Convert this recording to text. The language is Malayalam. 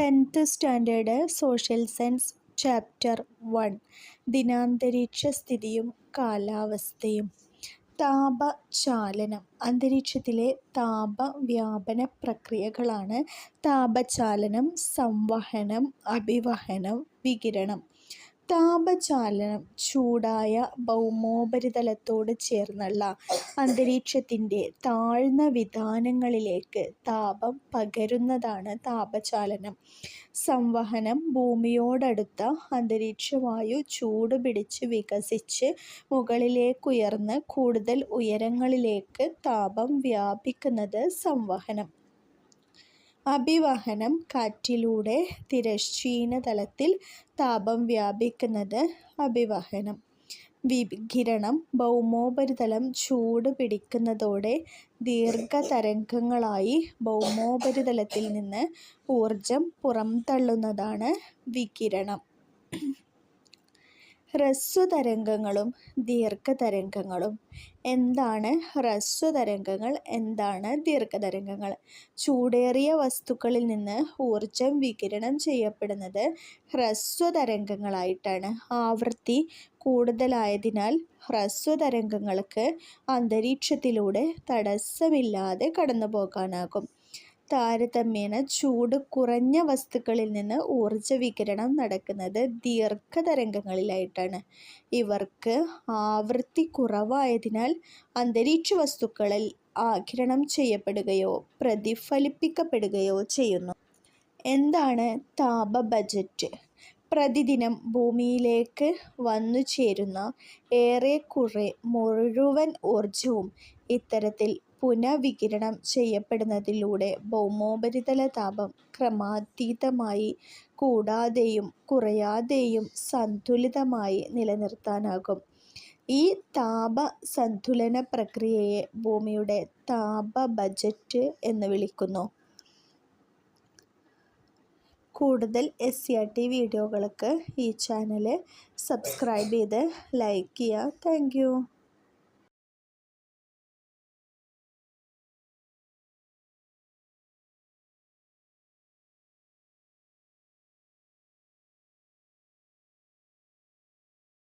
10th standard social science chapter 1 ദിനാന്തരീക്ഷ സ്ഥിതിയും കാലാവസ്ഥയും. താപചാലനം. അന്തരീക്ഷത്തിലെ താപവ്യാപന പ്രക്രിയകളാണ് താപചാലനം, സംവഹനം, അഭിവഹനം, വികിരണം. താപചാലനം ചൂടായ ഭൗമോപരിതലത്തോട് ചേർന്നുള്ള അന്തരീക്ഷത്തിൻ്റെ താഴ്ന്ന വിതാനങ്ങളിലേക്ക് താപം പകരുന്നതാണ് താപചാലനം. സംവഹനം ഭൂമിയോടടുത്ത അന്തരീക്ഷവായു ചൂടുപിടിച്ച് വികസിച്ച് മുകളിലേക്കുയർന്ന് കൂടുതൽ ഉയരങ്ങളിലേക്ക് താപം വ്യാപിക്കുന്നത് സംവഹനം. അഭിവഹനം കാറ്റിലൂടെ തിരശ്ചീനതലത്തിൽ താപം വ്യാപിക്കുന്നത് അഭിവഹനം. വികിരണം ഭൗമോപരിതലം ചൂട് പിടിക്കുന്നതോടെ ദീർഘതരംഗങ്ങളായി ഭൗമോപരിതലത്തിൽ നിന്ന് ഊർജം പുറംതള്ളുന്നതാണ് വികിരണം. ഹ്രസ്വതരംഗങ്ങളും ദീർഘതരംഗങ്ങളും. എന്താണ് ഹ്രസ്വതരംഗങ്ങൾ, എന്താണ് ദീർഘതരംഗങ്ങൾ? ചൂടേറിയ വസ്തുക്കളിൽ നിന്ന് ഊർജം വികിരണം ചെയ്യപ്പെടുന്നത് ഹ്രസ്വതരംഗങ്ങളായിട്ടാണ്. ആവൃത്തി കൂടുതലായതിനാൽ ഹ്രസ്വതരംഗങ്ങൾക്ക് അന്തരീക്ഷത്തിലൂടെ തടസ്സമില്ലാതെ കടന്നുപോകാനാകും. താരതമ്യേന ചൂട് കുറഞ്ഞ വസ്തുക്കളിൽ നിന്ന് ഊർജവികിരണം നടക്കുന്നത് ദീർഘതരംഗങ്ങളിലായിട്ടാണ്. ഇവർക്ക് ആവൃത്തി കുറവായതിനാൽ അന്തരീക്ഷ വസ്തുക്കളിൽ ആഗിരണം ചെയ്യപ്പെടുകയോ പ്രതിഫലിപ്പിക്കപ്പെടുകയോ ചെയ്യുന്നു. എന്താണ് താപ ബജറ്റ്? പ്രതിദിനം ഭൂമിയിലേക്ക് വന്നുചേരുന്ന ഏറെക്കുറെ മുഴുവൻ ഊർജവും ഇത്തരത്തിൽ പുനഃവികിരണം ചെയ്യപ്പെടുന്നതിലൂടെ ഭൗമോപരിതല താപം ക്രമാതീതമായി കൂടാതെയും കുറയാതെയും സന്തുലിതമായി നിലനിർത്താനാകും. ഈ താപസന്തുലന പ്രക്രിയയെ ഭൂമിയുടെ താപ ബജറ്റ് എന്ന് വിളിക്കുന്നു. കൂടുതൽ SCERT വീഡിയോകൾക്ക് ഈ ചാനൽ സബ്സ്ക്രൈബ് ചെയ്ത് ലൈക്ക് ചെയ്യുക. Thank you.